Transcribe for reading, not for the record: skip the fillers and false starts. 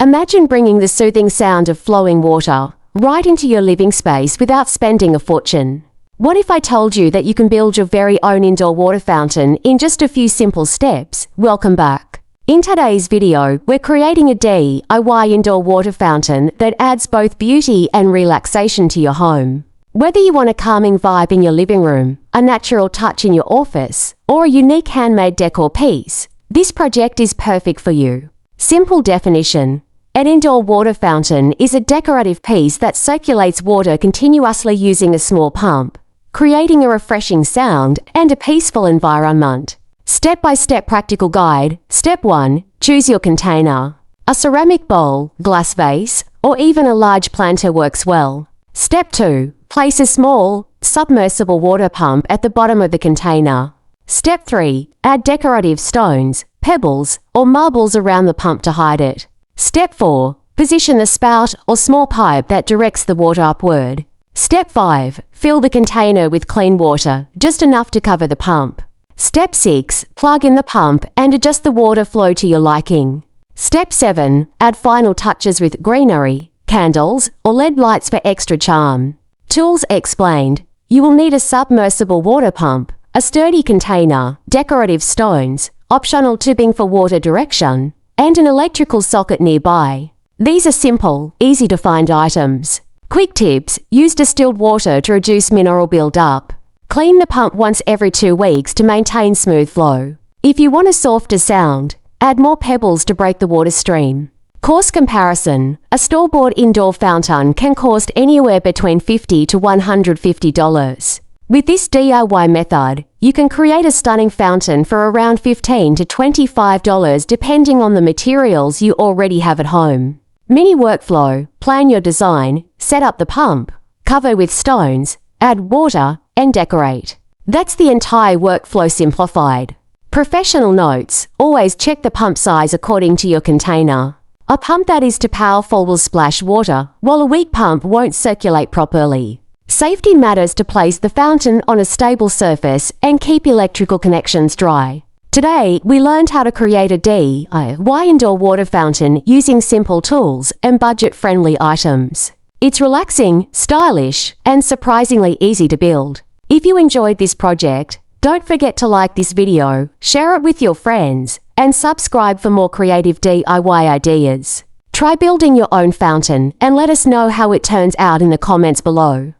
Imagine bringing the soothing sound of flowing water right into your living space without spending a fortune. What if I told you that you can build your very own indoor water fountain in just a few simple steps? Welcome back. In today's video, we're creating a DIY indoor water fountain that adds both beauty and relaxation to your home. Whether you want a calming vibe in your living room, a natural touch in your office, or a unique handmade decor piece, this project is perfect for you. Simple definition. An indoor water fountain is a decorative piece that circulates water continuously using a small pump, creating a refreshing sound and a peaceful environment. Step-by-step practical guide. Step 1. Choose your container. A ceramic bowl, glass vase, or even a large planter works well. Step 2. Place a small, submersible water pump at the bottom of the container. Step 3. Add decorative stones, pebbles, or marbles around the pump to hide it. Step 4. Position the spout or small pipe that directs the water upward. Step 5. Fill the container with clean water, just enough to cover the pump. Step 6. Plug in the pump and adjust the water flow to your liking. Step 7. Add final touches with greenery, candles, or LED lights for extra charm. Tools explained. You will need a submersible water pump, a sturdy container, decorative stones, optional tubing for water direction, and an electrical socket nearby. These are simple, easy to find items. Quick tips. Use distilled water to reduce mineral build-up. Clean the pump once every 2 weeks to maintain smooth flow. If you want a softer sound, add more pebbles to break the water stream. Cost comparison. A store-bought indoor fountain can cost anywhere between $50 to $150. With this DIY method, you can create a stunning fountain for around $15 to $25 depending on the materials you already have at home. Mini workflow. Plan your design, set up the pump, cover with stones, add water, and decorate. That's the entire workflow simplified. Professional notes. Always check the pump size according to your container. A pump that is too powerful will splash water, while a weak pump won't circulate properly. Safety matters to place the fountain on a stable surface and keep electrical connections dry. Today, we learned how to create a DIY indoor water fountain using simple tools and budget-friendly items. It's relaxing, stylish, and surprisingly easy to build. If you enjoyed this project, don't forget to like this video, share it with your friends, and subscribe for more creative DIY ideas. Try building your own fountain and let us know how it turns out in the comments below.